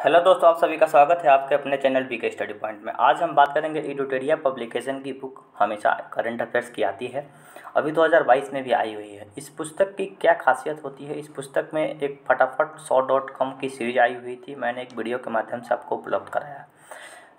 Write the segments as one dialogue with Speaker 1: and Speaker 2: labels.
Speaker 1: Hello दोस्तों, आप सभी का स्वागत है आपके अपने चैनल बीके स्टडी पॉइंट में। आज हम बात करेंगे एडुटेरिया पब्लिकेशन की बुक हमेशा करंट अफेयर्स की आती है, अभी 2022 में भी आई हुई है। इस पुस्तक की क्या खासियत होती है? इस पुस्तक में एक फटाफट 100.com की सीरीज आई हुई थी, मैंने एक वीडियो के माध्यम से आपको उपलब्ध कराया।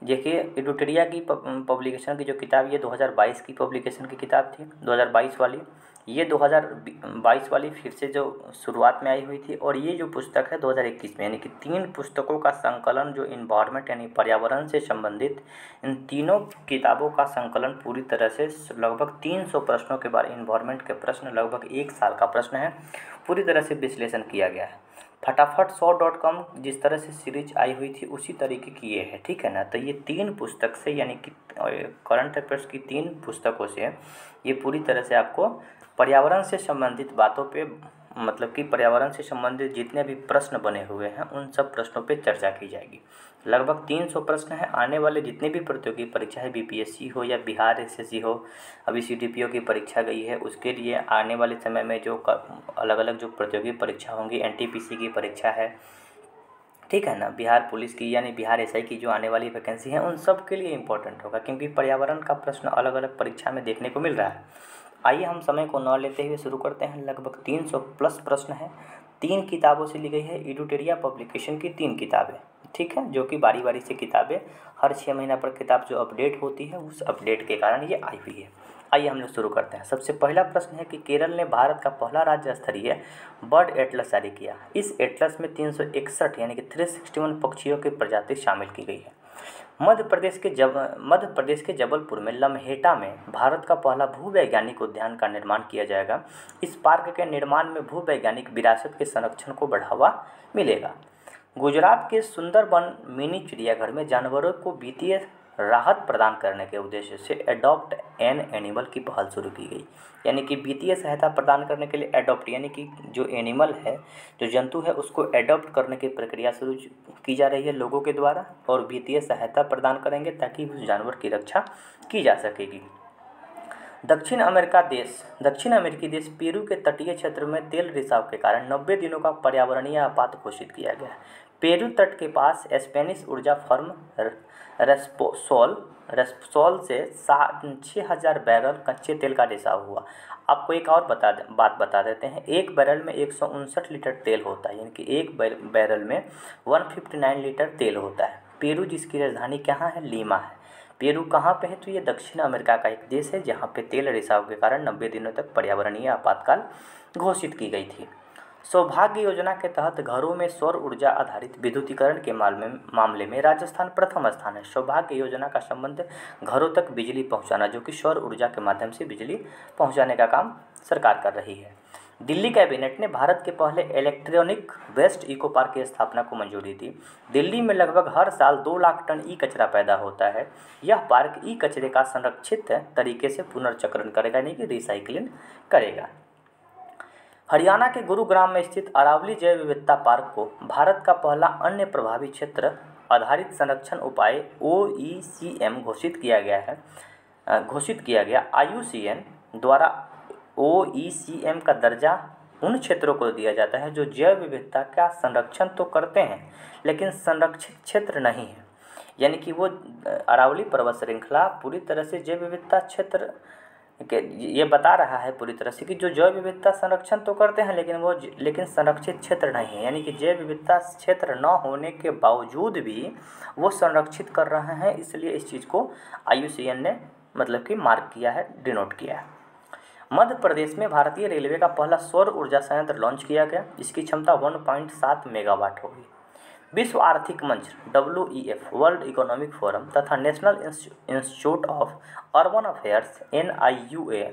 Speaker 1: देखिए, एडुटेरिया की पब्लिकेशन की जो किताब, ये 2022 की पब्लिकेशन की किताब थी, 2022 वाली। ये 2022 वाली फिर से जो शुरुआत में आई हुई थी, और ये जो पुस्तक है 2021 में, यानी कि 3 पुस्तकों का संकलन, जो इन्वायरमेंट यानी पर्यावरण से संबंधित इन तीनों किताबों का संकलन पूरी तरह से लगभग 300 प्रश्नों के बारे, इन्वायरमेंट के प्रश्न लगभग 1 साल का प्रश्न है, पूरी तरह से विश्लेषण किया गया है। फटाफट 100.com जिस तरह से सीरीज आई हुई थी उसी तरीके की ये है, ठीक है ना। तो ये 3 पुस्तक से, यानी कि करंट अफेयर्स की 3 पुस्तकों से ये पूरी तरह से आपको पर्यावरण से संबंधित बातों पे, मतलब कि पर्यावरण से संबंधित जितने भी प्रश्न बने हुए हैं उन सब प्रश्नों पे चर्चा की जाएगी। लगभग 300 प्रश्न हैं। आने वाले जितने भी प्रतियोगी परीक्षा है, बीपीएससी हो या बिहार एसएससी हो, अभी सीडीपीओ की परीक्षा गई है, उसके लिए आने वाले समय में जो अलग अलग जो प्रतियोगी परीक्षा होंगी, एनटीपीसी की परीक्षा है, ठीक है ना, बिहार पुलिस की यानी बिहार एसआई की जो आने वाली वैकेंसी है, उन सब के लिए इम्पोर्टेंट होगा, क्योंकि पर्यावरण का प्रश्न अलग अलग परीक्षा में देखने को मिल रहा है। आइए हम समय को न लेते हुए शुरू करते हैं। लगभग 300 प्लस प्रश्न हैं। 3 किताबों से ली गई है, एडुटेरिया पब्लिकेशन की 3 किताबें, ठीक है, जो कि बारी बारी से किताबें हर 6 महीना पर किताब जो अपडेट होती है, उस अपडेट के कारण ये आई हुई है। आइए हम लोग शुरू करते हैं। सबसे पहला प्रश्न है कि केरल ने भारत का पहला राज्य स्तरीय बर्ड एटलस जारी किया। इस एटलस में 361 यानी कि 361 पक्षियों की प्रजाति शामिल की गई है। मध्य प्रदेश के जबलपुर में लम्हेटा में भारत का पहला भूवैज्ञानिक उद्यान का निर्माण किया जाएगा। इस पार्क के निर्माण में भूवैज्ञानिक विरासत के संरक्षण को बढ़ावा मिलेगा। गुजरात के सुंदरबन मिनी चिड़ियाघर में जानवरों को वित्तीय राहत प्रदान करने के उद्देश्य से एडॉप्ट एन एनिमल की पहल शुरू की गई। यानी कि वित्तीय सहायता प्रदान करने के लिए एडॉप्ट, यानी कि जो एनिमल है, जो जंतु है, उसको एडॉप्ट करने की प्रक्रिया शुरू की जा रही है लोगों के द्वारा, और वित्तीय सहायता प्रदान करेंगे ताकि उस जानवर की रक्षा की जा सकेगी। दक्षिण अमेरिकी देश पेरू के तटीय क्षेत्र में तेल रिसाव के कारण 90 दिनों का पर्यावरणीय आपात घोषित किया गया है। पेरू तट के पास स्पेनिश ऊर्जा फर्म रेस्पोल से 6,000 बैरल कच्चे तेल का रिसाव हुआ। आपको एक और बात बता देते हैं। एक बैरल में 159 लीटर तेल होता है, यानी कि एक बैरल में 159 लीटर तेल होता है। पेरू जिसकी राजधानी कहाँ है? लीमा है। पेरू कहाँ पे है? तो ये दक्षिण अमेरिका का एक देश है जहाँ पे तेल रिसाव के कारण 90 दिनों तक पर्यावरणीय आपातकाल घोषित की गई थी। सौभाग्य योजना के तहत घरों में सौर ऊर्जा आधारित विद्युतीकरण के मामले में राजस्थान प्रथम स्थान है। सौभाग्य योजना का संबंध घरों तक बिजली पहुँचाना, जो कि सौर ऊर्जा के माध्यम से बिजली पहुँचाने का काम सरकार कर रही है। दिल्ली कैबिनेट ने भारत के पहले इलेक्ट्रॉनिक वेस्ट इको पार्क की स्थापना को मंजूरी दी। दिल्ली में लगभग हर साल 2 लाख टन ई कचरा पैदा होता है। यह पार्क ई कचरे का संरक्षित तरीके से पुनर्चक्रण करेगा, यानी कि रिसाइकलिंग करेगा। हरियाणा के गुरुग्राम में स्थित अरावली जैव विविधता पार्क को भारत का पहला अन्य प्रभावी क्षेत्र आधारित संरक्षण उपाय OECM घोषित किया गया। IUCN द्वारा OECM का दर्जा उन क्षेत्रों को दिया जाता है जो जैव विविधता का संरक्षण तो करते हैं लेकिन संरक्षित क्षेत्र नहीं है। यानी कि वो अरावली पर्वत श्रृंखला पूरी तरह से जैव विविधता क्षेत्र ये बता रहा है पूरी तरह से कि जो जैव विविधता संरक्षण तो करते हैं लेकिन संरक्षित क्षेत्र नहीं है। यानी कि जैव विविधता क्षेत्र न होने के बावजूद भी वो संरक्षित कर रहे हैं, इसलिए इस चीज़ को IUCN ने मतलब कि मार्क किया है, डिनोट किया है। मध्य प्रदेश में भारतीय रेलवे का पहला सौर ऊर्जा संयंत्र लॉन्च किया गया। इसकी क्षमता 1.7 मेगावाट होगी। विश्व आर्थिक मंच WEF, वर्ल्ड इकोनॉमिक फोरम तथा national institute of urban affairs NIUA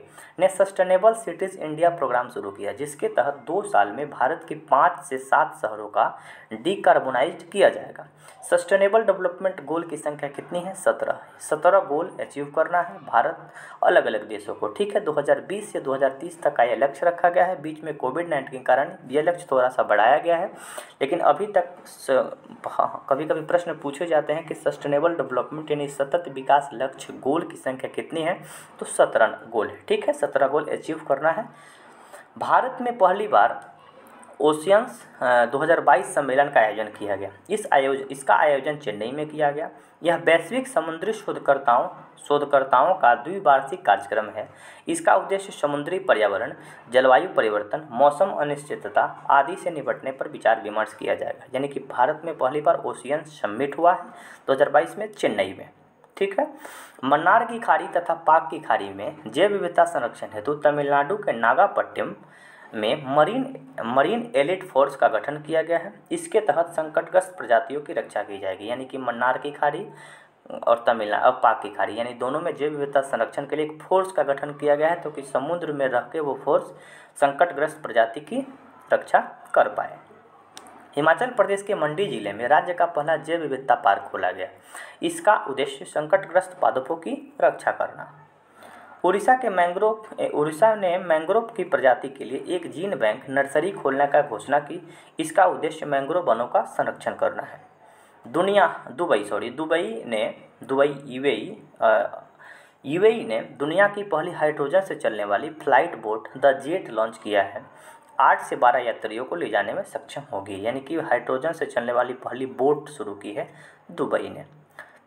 Speaker 1: ने सस्टेनेबल सिटीज़ इंडिया प्रोग्राम शुरू किया, जिसके तहत 2 साल में भारत के 5 से 7 शहरों का डिकार्बोनाइज किया जाएगा। सस्टेनेबल डेवलपमेंट गोल की संख्या कितनी है? 17 गोल अचीव करना है भारत अलग अलग देशों को, ठीक है। 2020 से 2030 तक का यह लक्ष्य रखा गया है। बीच में कोविड-19 के कारण यह लक्ष्य थोड़ा सा बढ़ाया गया है, लेकिन अभी तक कभी कभी प्रश्न पूछे जाते हैं कि सस्टेनेबल डेवलपमेंट यानी सतत विकास लक्ष्य गोल की संख्या कितनी है? तो 17 गोल है, ठीक है। 17 गोल अचीव करना है। भारत में पहली बार ओशियंस 2022 सम्मेलन का आयोजन किया गया। इसका आयोजन चेन्नई में किया गया। यह वैश्विक समुद्री शोधकर्ताओं का द्विवार्षिक कार्यक्रम है। इसका उद्देश्य समुद्री पर्यावरण, जलवायु परिवर्तन, मौसम अनिश्चितता आदि से निपटने पर विचार विमर्श किया जाएगा। यानी कि भारत में पहली बार ओशियंस समिट हुआ है 2022 में चेन्नई में। ठीक है। मन्नार की खाड़ी तथा पाक की खाड़ी में जैव विविधता संरक्षण हेतु तमिलनाडु के नागापट्टिनम में मरीन एलिट फोर्स का गठन किया गया है। इसके तहत संकटग्रस्त प्रजातियों की रक्षा की जाएगी। यानी कि मन्नार की खाड़ी और पाक की खाड़ी यानी दोनों में जैव विविधता संरक्षण के लिए एक फोर्स का गठन किया गया है, तो कि समुद्र में रह के वो फोर्स संकटग्रस्त प्रजाति की रक्षा कर पाए। हिमाचल प्रदेश के मंडी जिले में राज्य का पहला जैव विविधता पार्क खोला गया। इसका उद्देश्य संकटग्रस्त पादपों की रक्षा करना। उड़ीसा ने मैंग्रोव की प्रजाति के लिए एक जीन बैंक नर्सरी खोलने का घोषणा की। इसका उद्देश्य मैंग्रोव वनों का संरक्षण करना है। यूएई ने दुनिया की पहली हाइड्रोजन से चलने वाली flight boat the jet launch किया है। 8 से 12 यात्रियों को ले जाने में सक्षम होगी। यानी कि हाइड्रोजन से चलने वाली पहली बोट शुरू की है दुबई ने।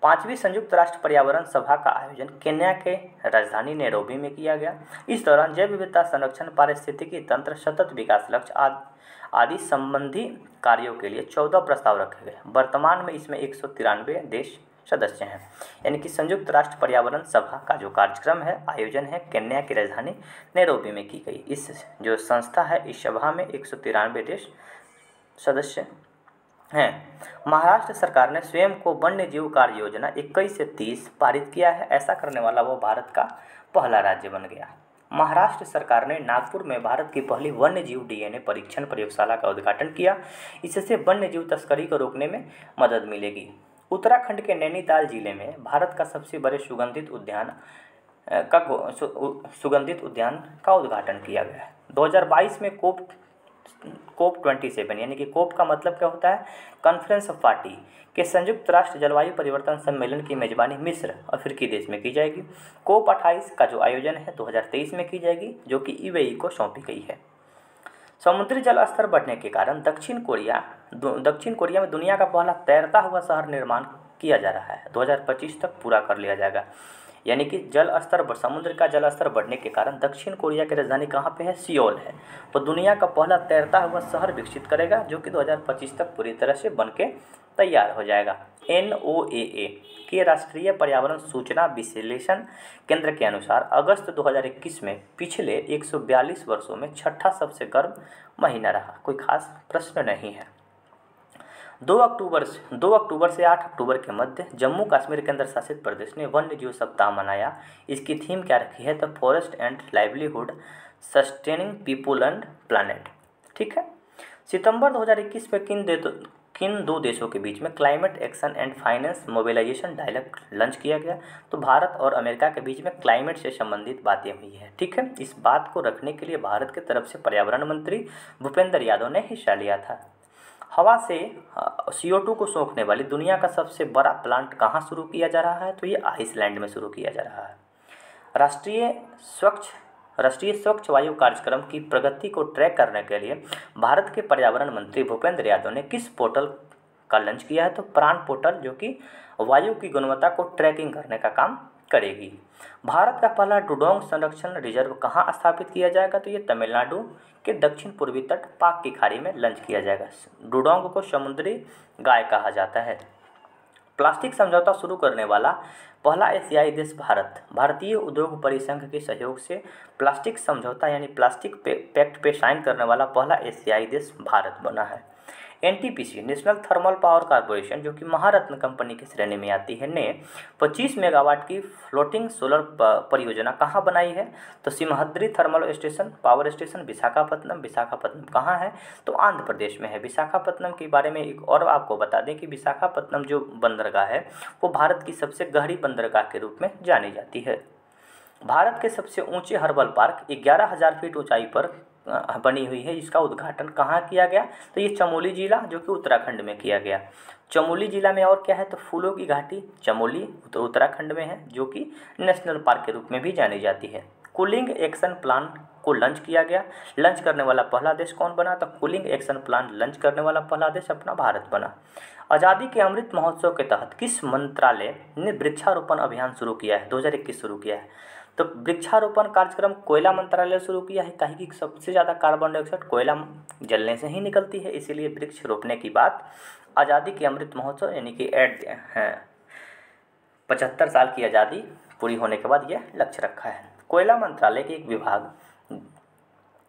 Speaker 1: 5वीं संयुक्त राष्ट्र पर्यावरण सभा का आयोजन केन्या के राजधानी नैरोबी में किया गया। इस दौरान जैव विविधता संरक्षण, पारिस्थितिकी तंत्र, सतत विकास लक्ष्य आदि संबंधी कार्यों के लिए 14 प्रस्ताव रखे गए। वर्तमान में इसमें 193 देश सदस्य हैं। यानी कि संयुक्त राष्ट्र पर्यावरण सभा का जो कार्यक्रम है, आयोजन है, केन्या की राजधानी नैरोबी में की गई। इस जो संस्था है, इस सभा में 193 देश सदस्य हैं। महाराष्ट्र सरकार ने स्वयं को वन्य जीव कार्य योजना 21 से 30 पारित किया है। ऐसा करने वाला वो भारत का पहला राज्य बन गया। महाराष्ट्र सरकार ने नागपुर में भारत की पहली वन्य जीव डीएनए परीक्षण प्रयोगशाला का उद्घाटन किया। इससे वन्य जीव तस्करी को रोकने में मदद मिलेगी। उत्तराखंड के नैनीताल जिले में भारत का सबसे बड़े सुगंधित उद्यान का उद्घाटन किया गया है। 2022 में कोप 27 यानी कि कोप का मतलब क्या होता है, कॉन्फ्रेंस ऑफ पार्टी के संयुक्त राष्ट्र जलवायु परिवर्तन सम्मेलन की मेजबानी मिस्र अफ्रीकी देश में की जाएगी। कोप 28 का जो आयोजन है 2023 में की जाएगी, जो कि यूएई को सौंपी गई है। समुद्री जल स्तर बढ़ने के कारण दक्षिण कोरिया में दुनिया का पहला तैरता हुआ शहर निर्माण किया जा रहा है। 2025 तक पूरा कर लिया जाएगा। यानी कि समुद्र का जल स्तर बढ़ने के कारण दक्षिण कोरिया की राजधानी कहाँ पे है, सियोल है। वो दुनिया का पहला तैरता हुआ शहर विकसित करेगा, जो कि 2025 तक पूरी तरह से बन के तैयार हो जाएगा। NOAA के राष्ट्रीय पर्यावरण सूचना विश्लेषण केंद्र के अनुसार अगस्त 2021 में पिछले 142 वर्षों में छठा सबसे गर्म महीना रहा। कोई खास प्रश्न नहीं है। 2 अक्टूबर से 8 अक्टूबर के मध्य जम्मू कश्मीर केंद्र शासित प्रदेश ने वन्य जीव सप्ताह मनाया। इसकी थीम क्या रखी है, the forest and livelihood sustaining people and planet. ठीक है। सितंबर 2021 में किन दो देशों के बीच में climate action and finance mobilization dialogue launch किया गया। तो भारत और अमेरिका के बीच में क्लाइमेट से संबंधित बातें हुई है। ठीक है। इस बात को रखने के लिए भारत की तरफ से पर्यावरण मंत्री भूपेंद्र यादव ने हिस्सा लिया था। हवा से CO2 को सोखने वाली दुनिया का सबसे बड़ा प्लांट कहाँ शुरू किया जा रहा है, तो ये आइसलैंड में शुरू किया जा रहा है। राष्ट्रीय स्वच्छ वायु कार्यक्रम की प्रगति को ट्रैक करने के लिए भारत के पर्यावरण मंत्री भूपेंद्र यादव ने किस पोर्टल का लॉन्च किया है, तो प्राण पोर्टल, जो कि वायु की गुणवत्ता को ट्रैकिंग करने का काम करेगी। भारत का पहला डुडोंग संरक्षण रिजर्व कहाँ स्थापित किया जाएगा, तो ये तमिलनाडु के दक्षिण पूर्वी तट पाक की खाड़ी में लॉन्च किया जाएगा। डुडोंग को समुद्री गाय कहा जाता है। प्लास्टिक समझौता शुरू करने वाला पहला एशियाई देश भारतीय उद्योग परिसंघ के सहयोग से प्लास्टिक समझौता यानी प्लास्टिक पैक्ट पे साइन करने वाला पहला एशियाई देश भारत बना है। NTPC national thermal power corporation, जो कि महारत्न कंपनी की श्रेणी में आती है, ने 25 मेगावाट की फ्लोटिंग सोलर परियोजना कहाँ बनाई है, तो सिमहद्री थर्मल पावर स्टेशन विशाखापत्तनम कहाँ है, तो आंध्र प्रदेश में है। विशाखापत्तनम के बारे में एक और आपको बता दें कि विशाखापत्तनम जो बंदरगाह है वो भारत की सबसे गहरी बंदरगाह के रूप में जानी जाती है। भारत के सबसे ऊंचे हर्बल पार्क 11,000 फीट ऊंचाई पर बनी हुई है। इसका उद्घाटन कहाँ किया गया, तो ये चमोली जिला, जो कि उत्तराखंड में किया गया। चमोली जिला में और क्या है, तो फूलों की घाटी चमोली उत्तराखंड में है, जो कि नेशनल पार्क के रूप में भी जानी जाती है। कूलिंग एक्शन प्लान को लॉन्च किया गया। लॉन्च करने वाला पहला देश कौन बना? तो कूलिंग एक्शन प्लान लॉन्च करने वाला पहला देश अपना भारत बना। आज़ादी के अमृत महोत्सव के तहत किस मंत्रालय ने वृक्षारोपण अभियान शुरू किया है? 2021 शुरू किया है। तो वृक्षारोपण कार्यक्रम कोयला मंत्रालय शुरू किया है, काहे कि सबसे ज़्यादा कार्बन डाइऑक्साइड कोयला जलने से ही निकलती है, इसीलिए वृक्ष रोपने की बात आज़ादी के अमृत महोत्सव यानी कि 75 साल की आज़ादी पूरी होने के बाद यह लक्ष्य रखा है। कोयला मंत्रालय के एक विभाग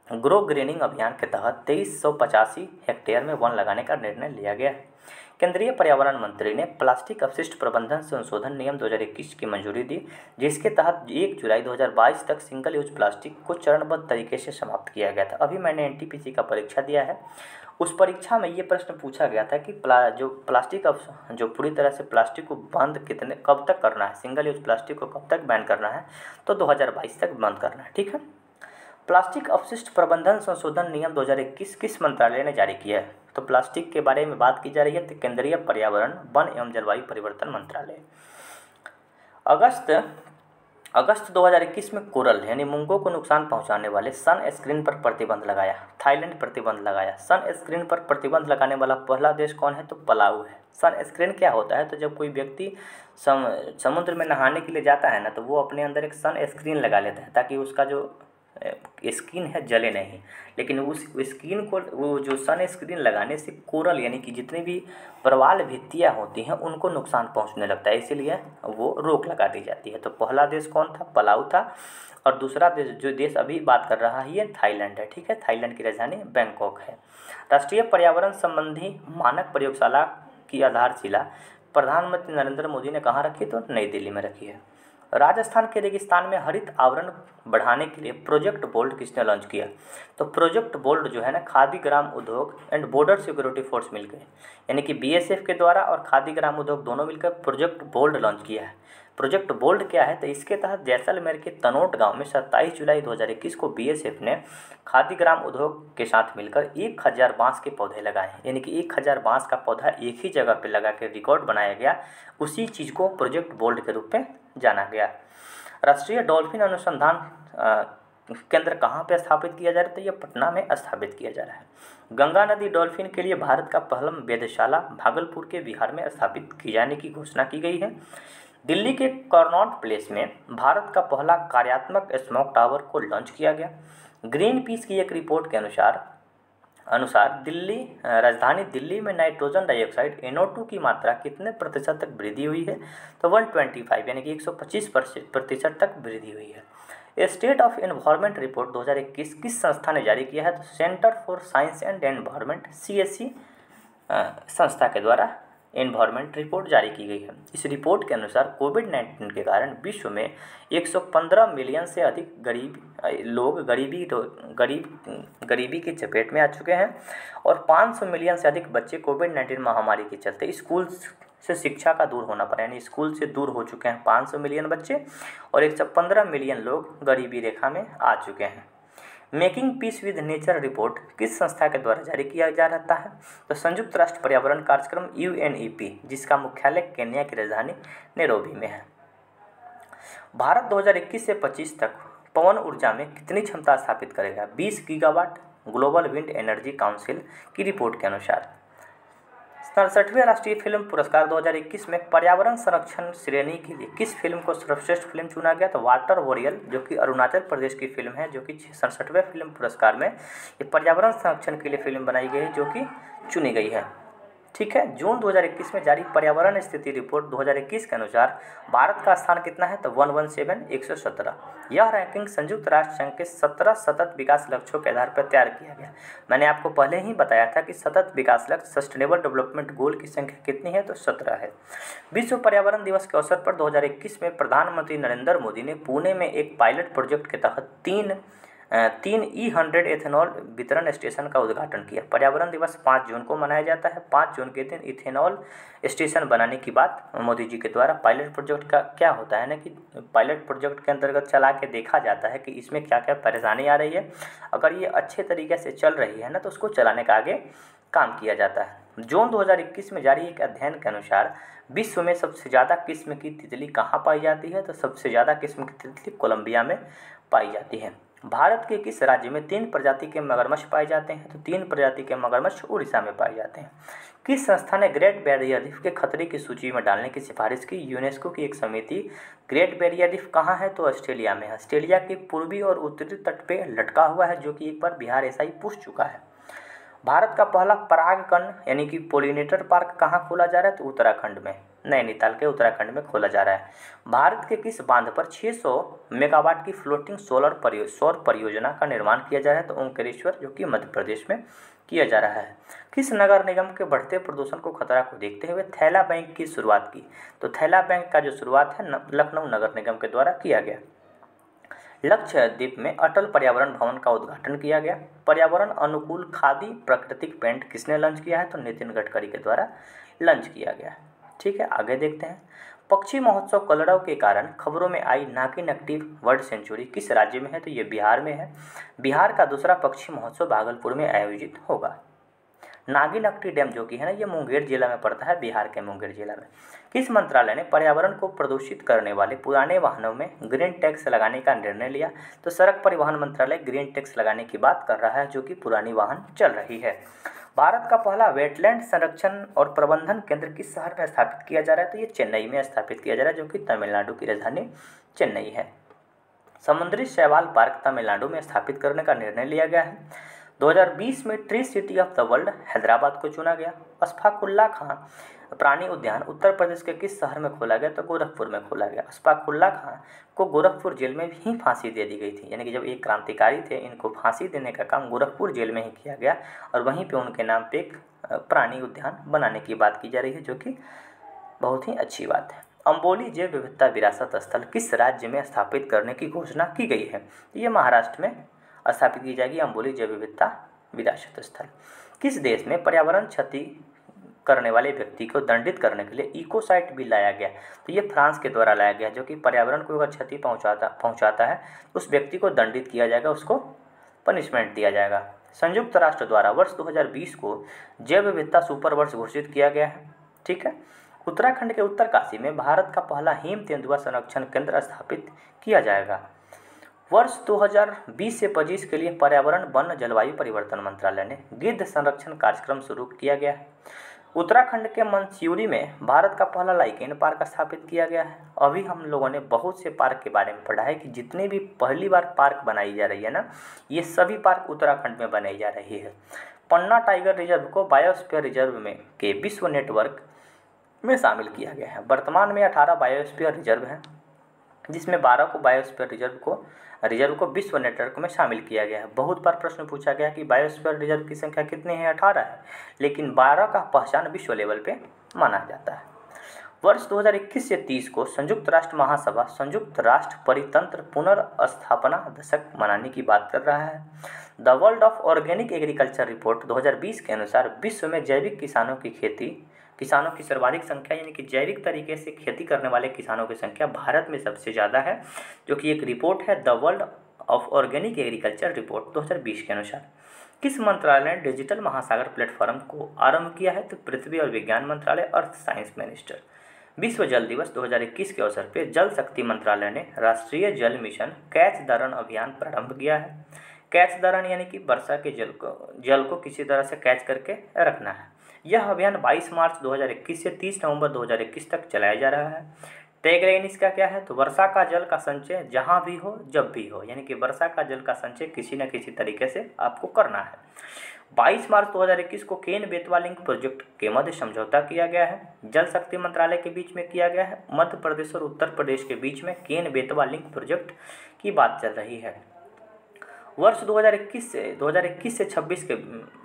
Speaker 1: ग्रो ग्रीनिंग अभियान के तहत 2385 हेक्टेयर में वन लगाने का निर्णय लिया गया है। केंद्रीय पर्यावरण मंत्री ने प्लास्टिक अपशिष्ट प्रबंधन संशोधन नियम 2021 की मंजूरी दी, जिसके तहत 1 जुलाई 2022 तक सिंगल यूज प्लास्टिक को चरणबद्ध तरीके से समाप्त किया गया था। अभी मैंने एनटीपीसी का परीक्षा दिया है, उस परीक्षा में ये प्रश्न पूछा गया था कि जो पूरी तरह से प्लास्टिक को बंद कब तक करना है, सिंगल यूज प्लास्टिक को कब तक बैन करना है, तो 2022 तक बंद करना है। ठीक है। प्लास्टिक अपशिष्ट प्रबंधन संशोधन नियम 2021 किस मंत्रालय ने जारी किया है? तो प्लास्टिक के बारे में बात की जा रही है तो केंद्रीय पर्यावरण वन एवं जलवायु परिवर्तन मंत्रालय। अगस्त 2021 में कोरल यानी मूंगों को नुकसान पहुंचाने वाले सन स्क्रीन पर प्रतिबंध लगाया। थाईलैंड प्रतिबंध लगाया। सन स्क्रीन पर प्रतिबंध लगाने वाला पहला देश कौन है? तो पलाऊ है। सन स्क्रीन क्या होता है? तो जब कोई व्यक्ति समुद्र में नहाने के लिए जाता है ना, तो वो अपने अंदर एक सन स्क्रीन लगा लेता है ताकि उसका जो स्किन है जले नहीं, लेकिन उस स्किन को वो जो सन स्क्रीन लगाने से कोरल यानी कि जितनी भी प्रवाल भित्तियाँ होती हैं उनको नुकसान पहुंचने लगता है, इसीलिए वो रोक लगा दी जाती है। तो पहला देश कौन था? पलाऊ था। और दूसरा देश जो देश अभी बात कर रहा है ये थाईलैंड है। ठीक है। थाईलैंड की राजधानी बैंकॉक है। राष्ट्रीय पर्यावरण संबंधी मानक प्रयोगशाला की आधारशिला प्रधानमंत्री नरेंद्र मोदी ने कहाँ रखी? तो नई दिल्ली में रखी है। राजस्थान के रेगिस्तान में हरित आवरण बढ़ाने के लिए प्रोजेक्ट बोल्ड किसने लॉन्च किया? तो प्रोजेक्ट बोल्ड जो है ना, खादी ग्राम उद्योग एंड बॉर्डर सिक्योरिटी फोर्स मिलकर यानी कि बीएसएफ के द्वारा और खादी ग्राम उद्योग दोनों मिलकर प्रोजेक्ट बोल्ड लॉन्च किया है। प्रोजेक्ट बोल्ड क्या है? तो इसके तहत जैसलमेर के तनोट गांव में 27 जुलाई 2021 को बीएसएफ ने खादी ग्राम उद्योग के साथ मिलकर 1000 बांस के पौधे लगाए, यानी कि 1000 बांस का पौधा एक ही जगह पे लगा के रिकॉर्ड बनाया गया। उसी चीज़ को प्रोजेक्ट बोल्ड के रूप में जाना गया। राष्ट्रीय डॉल्फिन अनुसंधान केंद्र कहाँ पे स्थापित किया जा रहा है? तो ये पटना में स्थापित किया जा रहा है। गंगा नदी डॉल्फिन के लिए भारत का पहला वेधशाला भागलपुर के बिहार में स्थापित किए जाने की घोषणा की गई है। दिल्ली के कॉर्नॉट प्लेस में भारत का पहला कार्यात्मक स्मोक टावर को लॉन्च किया गया। ग्रीन पीस की एक रिपोर्ट के अनुसार राजधानी दिल्ली में नाइट्रोजन डाइऑक्साइड NO2 की मात्रा कितने प्रतिशत तक वृद्धि हुई है? तो 125 यानी कि 125% तक वृद्धि हुई है। स्टेट ऑफ एनवायरनमेंट रिपोर्ट 2021 किस संस्था ने जारी किया है? तो centre for science and environment CSE संस्था के द्वारा एनवायरनमेंट रिपोर्ट जारी की गई है। इस रिपोर्ट के अनुसार कोविड-19 के कारण विश्व में 115 मिलियन से अधिक लोग गरीबी की चपेट में आ चुके हैं और 500 मिलियन से अधिक बच्चे कोविड-19 महामारी के चलते स्कूल से शिक्षा का दूर होना पड़ा, यानी स्कूल से दूर हो चुके हैं 500 मिलियन बच्चे और 115 मिलियन लोग गरीबी रेखा में आ चुके हैं। Making peace with nature report किस संस्था के द्वारा जारी किया जा रहता है? तो संयुक्त राष्ट्र पर्यावरण कार्यक्रम UNEP, जिसका मुख्यालय केन्या की राजधानी नैरोबी में है। भारत 2021 से 25 तक पवन ऊर्जा में कितनी क्षमता स्थापित करेगा? 20 gigawatt global wind energy council की रिपोर्ट के अनुसार। 67वें राष्ट्रीय फिल्म पुरस्कार 2021 में पर्यावरण संरक्षण श्रेणी के लिए किस फिल्म को सर्वश्रेष्ठ फिल्म चुना गया? तो वाटर वॉरियर, जो कि अरुणाचल प्रदेश की फिल्म है, जो कि 67वें फिल्म पुरस्कार में ये पर्यावरण संरक्षण के लिए फिल्म बनाई गई है, जो कि चुनी गई है। ठीक है। जून 2021 में जारी पर्यावरण स्थिति रिपोर्ट 2021 के अनुसार भारत का स्थान कितना है? तो 117 यह रैंकिंग संयुक्त राष्ट्र संघ के 17 सतत विकास लक्ष्यों के आधार पर तैयार किया गया। मैंने आपको पहले ही बताया था कि सतत विकास लक्ष्य सस्टेनेबल डेवलपमेंट गोल की संख्या कितनी है? तो 17 है। विश्व पर्यावरण दिवस के अवसर पर 2021 में प्रधानमंत्री नरेंद्र मोदी ने पुणे में एक पायलट प्रोजेक्ट के तहत तीन E100 एथेनॉल वितरण स्टेशन का उद्घाटन किया। पर्यावरण दिवस 5 जून को मनाया जाता है। 5 जून के दिन इथेनॉल स्टेशन बनाने की बात मोदी जी के द्वारा पायलट प्रोजेक्ट का क्या होता है ना कि पायलट प्रोजेक्ट के अंतर्गत चला के देखा जाता है कि इसमें क्या क्या परेशानी आ रही है। अगर ये अच्छे तरीके से चल रही है ना तो उसको चलाने का आगे काम किया जाता है। जून 2021 में जारी एक अध्ययन के अनुसार विश्व में सबसे ज़्यादा किस्म की तितली कहाँ पाई जाती है? तो सबसे ज़्यादा किस्म की तितली कोलंबिया में पाई जाती है। भारत के किस राज्य में 3 प्रजाति के मगरमच्छ पाए जाते हैं? तो 3 प्रजाति के मगरमच्छ उड़ीसा में पाए जाते हैं। किस संस्था ने ग्रेट बैरियर रीफ के खतरे की सूची में डालने की सिफारिश की? यूनेस्को की एक समिति। ग्रेट बैरियर रीफ कहाँ है? तो ऑस्ट्रेलिया में है। ऑस्ट्रेलिया के पूर्वी और उत्तरी तट पे लटका हुआ है, जो कि एक बार बिहार ऐसा ही पूछ चुका है। भारत का पहला परागकण यानी कि पोलिनेटर पार्क कहाँ खोला जा रहा है? तो उत्तराखंड में, नैनीताल के उत्तराखंड में खोला जा रहा है। भारत के किस बांध पर 600 मेगावाट की फ्लोटिंग सौर परियोजना का निर्माण किया जा रहा है? तो ओंकारेश्वर, जो कि मध्य प्रदेश में किया जा रहा है। किस नगर निगम के बढ़ते प्रदूषण को खतरा को देखते हुए थैला बैंक की शुरुआत की? तो थैला बैंक का जो शुरुआत है लखनऊ नगर निगम के द्वारा किया गया। लक्षद्वीप में अटल पर्यावरण भवन का उद्घाटन किया गया। पर्यावरण अनुकूल खादी प्राकृतिक पेंट किसने लॉन्च किया है? तो नितिन गडकरी के द्वारा लॉन्च किया गया। ठीक है, आगे देखते हैं। पक्षी महोत्सव कलरव के कारण खबरों में आई नागिन एक्टिव बर्ड सेंचुरी किस राज्य में है? तो ये बिहार में है। बिहार का दूसरा पक्षी महोत्सव भागलपुर में आयोजित होगा। नागिनक्टी डैम जो कि है ना, ये मुंगेर जिला में पड़ता है, बिहार के मुंगेर जिला में। किस मंत्रालय ने पर्यावरण को प्रदूषित करने वाले पुराने वाहनों में ग्रीन टैक्स लगाने का निर्णय लिया? तो सड़क परिवहन मंत्रालय ग्रीन टैक्स लगाने की बात कर रहा है, जो कि पुरानी वाहन चल रही है। भारत का पहला वेटलैंड संरक्षण और प्रबंधन केंद्र किस शहर में स्थापित किया जा रहा है? तो ये चेन्नई में स्थापित किया जा रहा है, जो कि तमिलनाडु की राजधानी चेन्नई है। समुद्री शैवाल पार्क तमिलनाडु में स्थापित करने का निर्णय लिया गया है। 2020 में tree city of the world Hyderabad को चुना गया। अशफाकुल्ला खां प्राणी उद्यान उत्तर प्रदेश के किस शहर में खोला गया? तो गोरखपुर में खोला गया। अशफाकुल्ला खां को गोरखपुर जेल में ही फांसी दे दी गई थी, यानी कि जब एक क्रांतिकारी थे, इनको फांसी देने का काम गोरखपुर जेल में ही किया गया और वहीं पे उनके नाम पे एक प्राणी उद्यान बनाने की बात की जा रही है, जो कि बहुत ही अच्छी बात है। अम्बोली जैव विविधता विरासत स्थल किस राज्य में स्थापित करने की घोषणा की गई है? ये महाराष्ट्र में स्थापित की जाएगी अम्बोली जैव विविधता विरासत स्थल। किस देश में पर्यावरण क्षति करने वाले व्यक्ति को दंडित करने के लिए इकोसाइट बिल लाया गया? तो ये फ्रांस के द्वारा लाया गया, जो कि पर्यावरण को अगर क्षति पहुंचाता है उस व्यक्ति को दंडित किया जाएगा, उसको पनिशमेंट दिया जाएगा। संयुक्त राष्ट्र द्वारा वर्ष 2020 को जैव विविधता सुपर वर्ष घोषित किया गया है। ठीक है। उत्तराखंड के उत्तरकाशी में भारत का पहला हिम तेंदुआ संरक्षण केंद्र स्थापित किया जाएगा। वर्ष 2020 से 25 के लिए पर्यावरण वन जलवायु परिवर्तन मंत्रालय ने गिद्ध संरक्षण कार्यक्रम शुरू किया गया है। उत्तराखंड के मंसूरी में भारत का पहला लाइकेन पार्क स्थापित किया गया है। अभी हम लोगों ने बहुत से पार्क के बारे में पढ़ा है कि जितने भी पहली बार पार्क बनाई जा रही है ना, ये सभी पार्क उत्तराखंड में बनाई जा रही है। पन्ना टाइगर रिजर्व को बायोस्फीयर रिजर्व में के विश्व नेटवर्क में शामिल किया गया है। वर्तमान में 18 बायोस्फीयर रिजर्व हैं, जिसमें 12 को बायोस्फीयर रिजर्व को विश्व नेटवर्क में शामिल किया गया है। बहुत बार प्रश्न पूछा गया कि बायोस्फीयर रिजर्व की संख्या कितनी है? 18 है, लेकिन 12 का पहचान विश्व लेवल पे माना जाता है। वर्ष 2021 से 30 को संयुक्त राष्ट्र महासभा संयुक्त राष्ट्र परितंत्र पुनर्स्थापना दशक मनाने की बात कर रहा है। The world of organic agriculture report 2020 के अनुसार विश्व में जैविक किसानों की सर्वाधिक संख्या, यानी कि जैविक तरीके से खेती करने वाले किसानों की संख्या भारत में सबसे ज़्यादा है, जो कि एक रिपोर्ट है the world of organic agriculture report 2020 के अनुसार। किस मंत्रालय ने डिजिटल महासागर प्लेटफॉर्म को आरंभ किया है? तो पृथ्वी और विज्ञान मंत्रालय, अर्थ साइंस मिनिस्टर। विश्व जल दिवस 2021 के अवसर पर जल शक्ति मंत्रालय ने राष्ट्रीय जल मिशन कैच द रन अभियान प्रारंभ किया है। कैच द रन यानी कि वर्षा के जल को किसी तरह से कैच करके रखना है। यह अभियान 22 मार्च 2021 से 30 नवंबर 2021 तक चलाया जा रहा है। टैगलाइन इसका क्या है? तो वर्षा का जल का संचय जहां भी हो जब भी हो, यानी कि वर्षा का जल का संचय किसी न किसी तरीके से आपको करना है। 22 मार्च 2021 को केन बेतवा लिंक प्रोजेक्ट के मध्य समझौता किया गया है। जल शक्ति मंत्रालय के बीच में किया गया है। मध्य प्रदेश और उत्तर प्रदेश के बीच में केन बेतवा लिंक प्रोजेक्ट की बात चल रही है। वर्ष 2021 से 26 के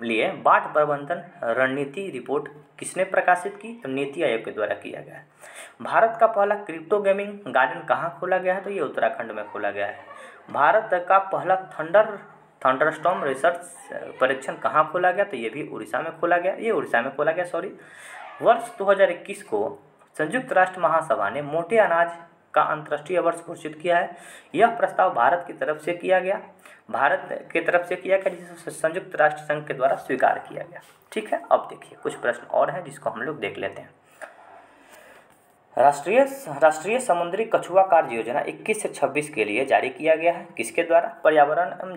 Speaker 1: लिए बाढ़ प्रबंधन रणनीति रिपोर्ट किसने प्रकाशित की? तो नीति आयोग के द्वारा किया गया है। भारत का पहला क्रिप्टो गेमिंग गार्डन कहाँ खोला गया है? तो ये उत्तराखंड में खोला गया है। भारत का पहला थंडरस्टॉर्म रिसर्च परीक्षण कहाँ खोला गया? तो ये भी उड़ीसा में खोला गया। वर्ष 2021 को संयुक्त राष्ट्र महासभा ने मोटे अनाज का अंतर्राष्ट्रीय वर्ष घोषित किया है। यह प्रस्ताव भारत की तरफ से किया गया, जिसे संयुक्त राष्ट्र संघ के द्वारा स्वीकार किया गया। ठीक है, अब देखिए कुछ प्रश्न और हैं जिसको हम लोग देख लेते हैं। राष्ट्रीय राष्ट्रीय समुद्री कछुआ कार्य योजना 21 से 26 के लिए जारी किया गया है। किसके द्वारा? पर्यावरण एवं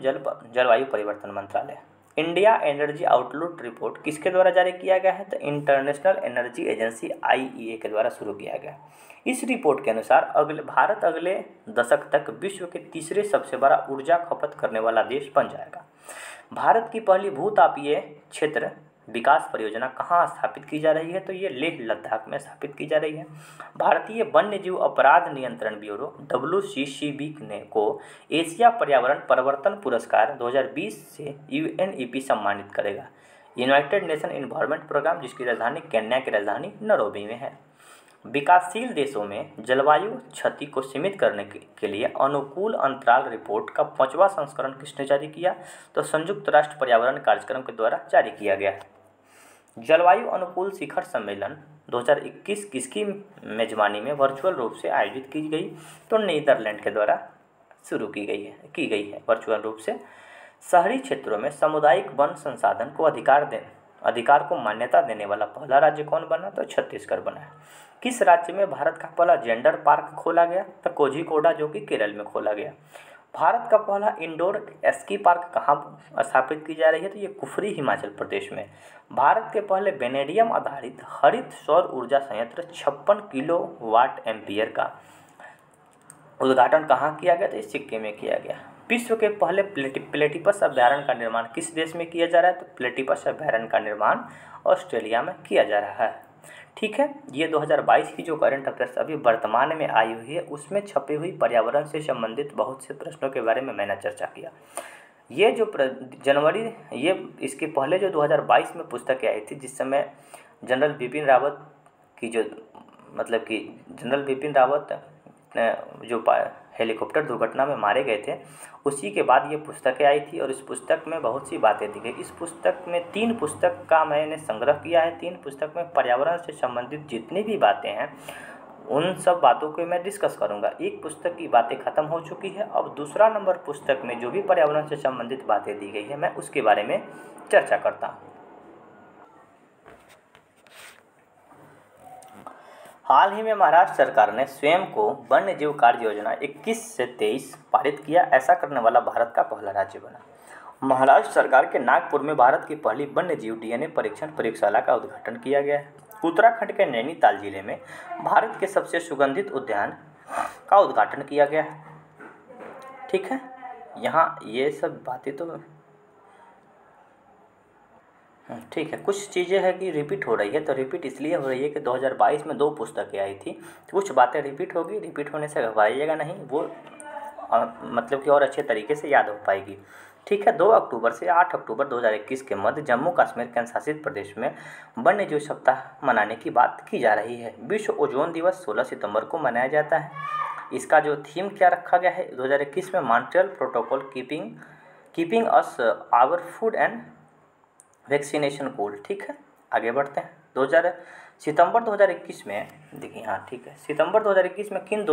Speaker 1: जलवायु परिवर्तन मंत्रालय। इंडिया एनर्जी आउटलुक रिपोर्ट किसके द्वारा जारी किया गया है? तो इंटरनेशनल एनर्जी एजेंसी IEA के द्वारा शुरू किया गया। इस रिपोर्ट के अनुसार भारत अगले दशक तक विश्व के तीसरे सबसे बड़ा ऊर्जा खपत करने वाला देश बन जाएगा। भारत की पहली भूतापीय क्षेत्र विकास परियोजना कहाँ स्थापित की जा रही है? तो ये लेह लद्दाख में स्थापित की जा रही है। भारतीय वन्यजीव अपराध नियंत्रण ब्यूरो WCCB ने को एशिया पर्यावरण परिवर्तन पुरस्कार 2020 से UNEP सम्मानित करेगा। यूनाइटेड नेशन इन्वायरमेंट प्रोग्राम, जिसकी राजधानी केन्या की राजधानी नैरोबी में है। विकासशील देशों में जलवायु क्षति को सीमित करने के लिए अनुकूल अंतराल रिपोर्ट का 5वां संस्करण किसने जारी किया? तो संयुक्त राष्ट्र पर्यावरण कार्यक्रम के द्वारा जारी किया गया है। जलवायु अनुकूल शिखर सम्मेलन 2021 किसकी मेजबानी में वर्चुअल रूप से आयोजित की गई? तो नीदरलैंड के द्वारा शुरू की गई है वर्चुअल रूप से। शहरी क्षेत्रों में सामुदायिक वन संसाधन को अधिकार को मान्यता देने वाला पहला राज्य कौन बना? तो छत्तीसगढ़ बना है। किस राज्य में भारत का पहला जेंडर पार्क खोला गया? तो कोझिकोड, जो कि केरल में खोला गया। भारत का पहला इंडोर स्की पार्क कहाँ स्थापित की जा रही है? तो ये कुफरी, हिमाचल प्रदेश में। भारत के पहले वेनेडियम आधारित हरित सौर ऊर्जा संयंत्र 56 किलोवाट एम्पीयर का उद्घाटन कहाँ किया गया? तो इस सिक्किम में किया गया। विश्व के पहले प्लेटिपस अभ्यारण्य का निर्माण किस देश में किया जा रहा है? तो प्लेटिपस अभ्यारण्य का निर्माण ऑस्ट्रेलिया में किया जा रहा है। ठीक है, ये 2022 की जो करंट अफेयर्स अभी वर्तमान में आई हुई है, उसमें छपी हुई पर्यावरण से संबंधित बहुत से प्रश्नों के बारे में मैंने चर्चा किया। ये जो इसके पहले जो 2022 में पुस्तकें आई थी, जिस समय जनरल बिपिन रावत की जनरल बिपिन रावत जो हेलीकॉप्टर दुर्घटना में मारे गए थे, उसी के बाद ये पुस्तकें आई थी और इस पुस्तक में बहुत सी बातें दी गई। इस पुस्तक में 3 पुस्तक का मैंने संग्रह किया है। 3 पुस्तक में पर्यावरण से संबंधित जितनी भी बातें हैं उन सब बातों को मैं डिस्कस करूंगा। एक पुस्तक की बातें ख़त्म हो चुकी है, अब दूसरा नंबर पुस्तक में जो भी पर्यावरण से संबंधित बातें दी गई है मैं उसके बारे में चर्चा करता हूँ। हाल ही में महाराष्ट्र सरकार ने स्वयं को वन्य जीव कार्य योजना 21 से 23 पारित किया। ऐसा करने वाला भारत का पहला राज्य बना। महाराष्ट्र सरकार के नागपुर में भारत की पहली वन्य जीव DNA परीक्षण प्रयोगशाला का उद्घाटन किया गया है। उत्तराखंड के नैनीताल जिले में भारत के सबसे सुगंधित उद्यान का उद्घाटन किया गया है। ठीक है, यहाँ ये सब बातें तो ठीक है। कुछ चीज़ें हैं कि रिपीट हो रही है, तो रिपीट इसलिए हो रही है कि 2022 में 2 पुस्तकें आई थी, तो कुछ बातें रिपीट होगी। रिपीट होने से घबराइएगा नहीं, वो मतलब कि और अच्छे तरीके से याद हो पाएगी। ठीक है, 2 अक्टूबर से 8 अक्टूबर 2021 के मध्य जम्मू कश्मीर केंद्र शासित प्रदेश में वन्य जीव सप्ताह मनाने की बात की जा रही है। विश्व ओजोन दिवस 16 सितंबर को मनाया जाता है। इसका जो थीम क्या रखा गया है 2021 में? Montreal protocol keeping us our food and vaccination goal. ठीक है, आगे बढ़ते हैं। सितंबर 2021 में देखिए, हाँ ठीक है, सितंबर 2021 में किन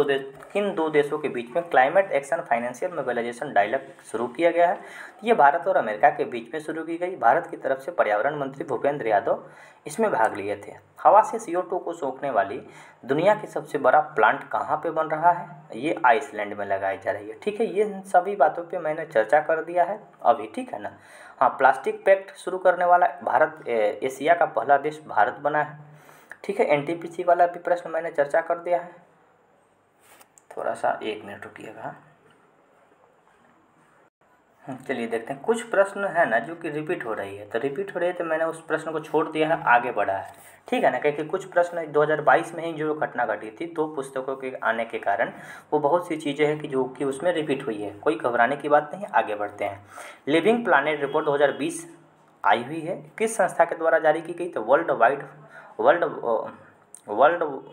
Speaker 1: दो देशों के बीच में climate action financial mobilization dialogue शुरू किया गया है? ये भारत और अमेरिका के बीच में शुरू की गई। भारत की तरफ से पर्यावरण मंत्री भूपेंद्र यादव इसमें भाग लिए थे। हवा से CO2 को सोखने वाली दुनिया की सबसे बड़ा प्लांट कहाँ पे बन रहा है? ये आइसलैंड में लगाई जा रही है। ठीक है, ये सभी बातों पे मैंने चर्चा कर दिया है अभी। ठीक है ना? हाँ, प्लास्टिक पैक्ट शुरू करने वाला भारत एशिया का पहला देश भारत बना है। ठीक है, NTPC वाला भी प्रश्न मैंने चर्चा कर दिया है। थोड़ा सा 1 मिनट रुकिएगा। चलिए देखते हैं, कुछ प्रश्न है ना जो कि रिपीट हो रही है, तो रिपीट हो रही है तो मैंने उस प्रश्न को छोड़ दिया है, आगे बढ़ा है। ठीक है ना, क्योंकि कुछ प्रश्न 2022 में ही जो घटना घटी थी 2 पुस्तकों के आने के कारण वो बहुत सी चीज़ें हैं कि जो कि उसमें रिपीट हुई है। कोई घबराने की बात नहीं है, आगे बढ़ते हैं। लिविंग प्लानेट रिपोर्ट 2020 आई हुई है, किस संस्था के द्वारा जारी की गई? तो वर्ल्ड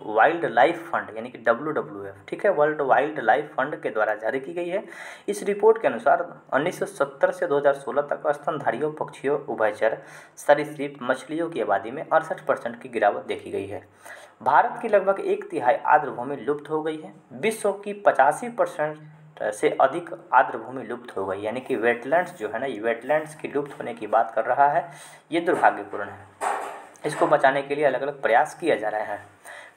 Speaker 1: वाइल्ड लाइफ फंड यानी कि WWF। ठीक है, वर्ल्ड वाइल्ड लाइफ फंड के द्वारा जारी की गई है। इस रिपोर्ट के अनुसार 1970 से 2016 तक स्तनधारियों, पक्षियों, उभयचर, सरीसृप, मछलियों की आबादी में 68% की गिरावट देखी गई है। भारत की लगभग 1/3 आर्द्र भूमि लुप्त हो गई है। विश्व की 85% से अधिक आर्द्र भूमि लुप्त हो गई, यानी कि वेटलैंड्स जो है ना, ये वेटलैंड्स की लुप्त होने की बात कर रहा है। ये दुर्भाग्यपूर्ण है। इसको बचाने के लिए अलग अलग प्रयास किए जा रहे हैं।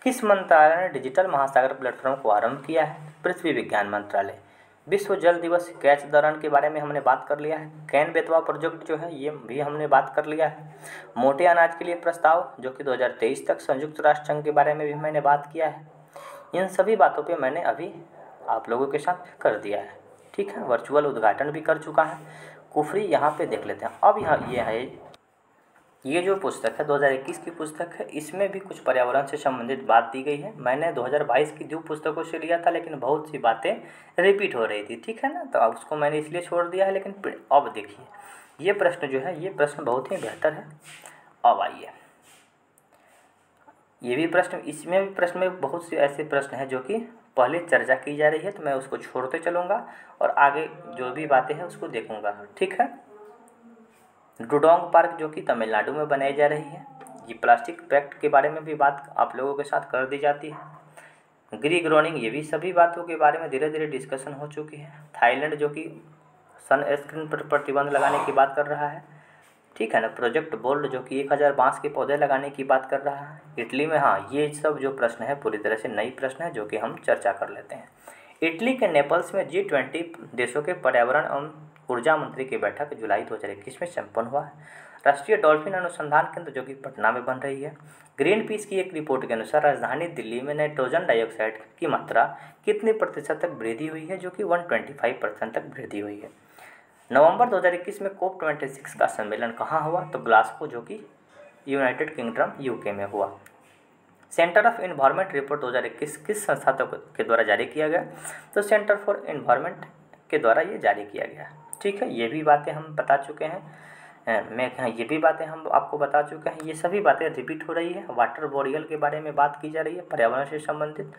Speaker 1: किस मंत्रालय ने डिजिटल महासागर प्लेटफॉर्म को आरंभ किया है? पृथ्वी विज्ञान मंत्रालय। विश्व जल दिवस कैच द रन के बारे में हमने बात कर लिया है। कैन बेतवा प्रोजेक्ट जो है ये भी हमने बात कर लिया है। मोटे अनाज के लिए प्रस्ताव जो कि 2023 तक संयुक्त राष्ट्र संघ के बारे में भी मैंने बात किया है। इन सभी बातों पे मैंने अभी आप लोगों के साथ कर दिया है। ठीक है, वर्चुअल उद्घाटन भी कर चुका है। कुफरी यहाँ पे देख लेते हैं। अब यहाँ ये जो पुस्तक है 2021 की पुस्तक है, इसमें भी कुछ पर्यावरण से संबंधित बात दी गई है। मैंने 2022 की 2 पुस्तकों से लिया था, लेकिन बहुत सी बातें रिपीट हो रही थी। ठीक है ना, तो अब उसको मैंने इसलिए छोड़ दिया है। लेकिन अब देखिए ये प्रश्न जो है, ये प्रश्न बहुत ही बेहतर है। अब आइए ये भी प्रश्न, इसमें भी प्रश्न में बहुत से ऐसे प्रश्न हैं जो कि पहले चर्चा की जा रही है, तो मैं उसको छोड़ते चलूँगा और आगे जो भी बातें हैं उसको देखूँगा। ठीक है, डुडोंग पार्क जो कि तमिलनाडु में बनाई जा रही है। ये प्लास्टिक पैक्ट के बारे में भी बात आप लोगों के साथ कर दी जाती है। ग्री ग्रोनिंग, ये भी सभी बातों के बारे में धीरे धीरे डिस्कशन हो चुकी है। थाईलैंड जो कि सनस्क्रीन पर प्रतिबंध लगाने की बात कर रहा है। ठीक है ना, प्रोजेक्ट बोल्ड जो कि 1000 बांस के पौधे लगाने की बात कर रहा है। इटली में, हाँ, ये सब जो प्रश्न है पूरी तरह से नई प्रश्न है जो कि हम चर्चा कर लेते हैं। इटली के नेपल्स में G20 देशों के पर्यावरण एवं ऊर्जा मंत्री की बैठक जुलाई 2021 में संपन्न हुआ है। राष्ट्रीय डॉल्फिन अनुसंधान केंद्र जो कि पटना में बन रही है। ग्रीन पीस की एक रिपोर्ट के अनुसार राजधानी दिल्ली में नाइट्रोजन डाइऑक्साइड की मात्रा कितनी प्रतिशत तक वृद्धि हुई है? जो कि 125% तक वृद्धि हुई है। नवंबर 2021 में COP26 का सम्मेलन कहाँ हुआ? तो ग्लासगो जो कि यूनाइटेड किंगडम UK में हुआ। सेंटर ऑफ इन्वायरमेंट रिपोर्ट 2021 किस संस्था के द्वारा जारी किया गया? तो सेंटर फॉर इन्वायरमेंट के द्वारा ये जारी किया गया। ठीक है, ये भी बातें हम बता चुके हैं। ये भी बातें हम आपको बता चुके हैं। ये सभी बातें रिपीट हो रही है। वाटर बोरियल के बारे में बात की जा रही है, पर्यावरण से संबंधित।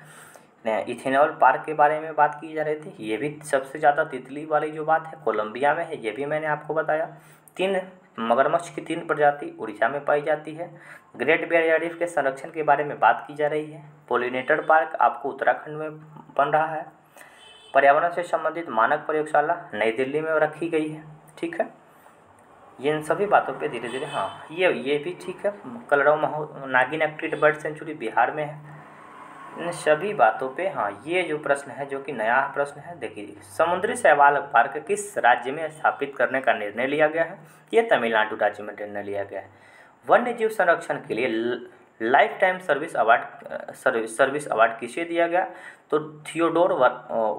Speaker 1: इथेनॉल पार्क के बारे में बात की जा रही थी। ये भी सबसे ज़्यादा तितली वाली जो बात है कोलंबिया में है, ये भी मैंने आपको बताया। 3 मगरमच्छ की 3 प्रजाति उड़ीसा में पाई जाती है। ग्रेट बैरियर रीफ के संरक्षण के बारे में बात की जा रही है। पोलिनेटर पार्क आपको उत्तराखंड में बन रहा है। पर्यावरण से संबंधित मानक प्रयोगशाला नई दिल्ली में रखी गई है। ठीक है, ये इन सभी बातों पे धीरे धीरे, हाँ, ये भी ठीक है। कलरव नागिन एक्टिव बर्ड सेंचुरी बिहार में है। इन सभी बातों पे, हाँ, ये जो प्रश्न है जो कि नया प्रश्न है, देखिए, समुद्री शैवाल पार्क किस राज्य में स्थापित करने का निर्णय लिया गया है? ये तमिलनाडु राज्य में निर्णय लिया गया है। वन्य जीव संरक्षण के लिए लाइफ टाइम सर्विस अवार्ड किसे दिया गया? तो थियोडोर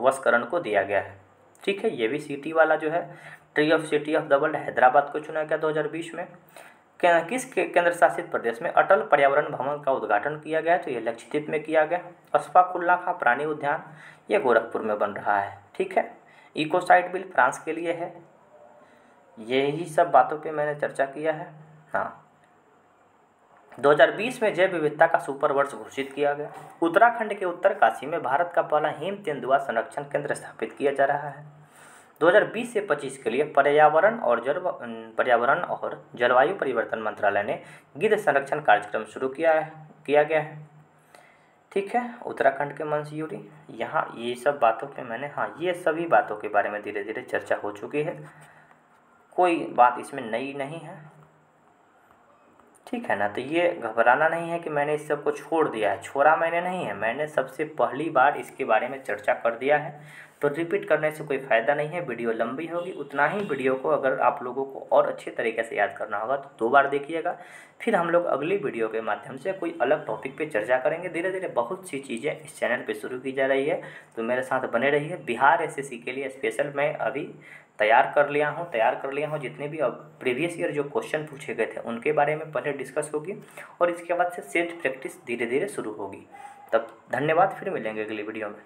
Speaker 1: वस्करन को दिया गया है। ठीक है, ये भी सिटी वाला जो है, tree of city of the world Hyderabad को चुना गया 2020 में। किस केंद्र शासित प्रदेश में अटल पर्यावरण भवन का उद्घाटन किया गया? तो ये लक्षद्वीप में किया गया। अस्फाकुल्ला प्राणी उद्यान ये गोरखपुर में बन रहा है। ठीक है, इकोसाइट बिल फ्रांस के लिए है। यही सब बातों पे मैंने चर्चा किया है। हाँ, 2020 में जैव विविधता का सुपर वर्ष घोषित किया गया। उत्तराखंड के उत्तरकाशी में भारत का पहला हिम तेंदुआ संरक्षण केंद्र स्थापित किया जा रहा है। 2020 से 25 के लिए पर्यावरण और जलवायु परिवर्तन मंत्रालय ने गिद्ध संरक्षण कार्यक्रम शुरू किया गया है। ठीक है, उत्तराखंड के मंसूरी, यहाँ ये सब बातों पे मैंने, हाँ, ये सभी बातों के बारे में धीरे धीरे चर्चा हो चुकी है। कोई बात इसमें नई नहीं है। ठीक है ना, तो ये घबराना नहीं है कि मैंने इस सब को छोड़ दिया है। छोड़ा मैंने नहीं है, मैंने सबसे पहली बार इसके बारे में चर्चा कर दिया है। तो रिपीट करने से कोई फ़ायदा नहीं है, वीडियो लंबी होगी। उतना ही वीडियो को अगर आप लोगों को और अच्छे तरीके से याद करना होगा तो 2 बार देखिएगा। फिर हम लोग अगली वीडियो के माध्यम से कोई अलग टॉपिक पे चर्चा करेंगे। धीरे धीरे बहुत सी चीज़ें इस चैनल पे शुरू की जा रही है, तो मेरे साथ बने रहिए। बिहार SSC के लिए स्पेशल मैं अभी तैयार कर लिया हूँ। जितने भी प्रीवियस ईयर जो क्वेश्चन पूछे गए थे उनके बारे में पहले डिस्कस होगी और इसके बाद से सेल्फ प्रैक्टिस धीरे धीरे शुरू होगी। तब धन्यवाद, फिर मिलेंगे अगली वीडियो में।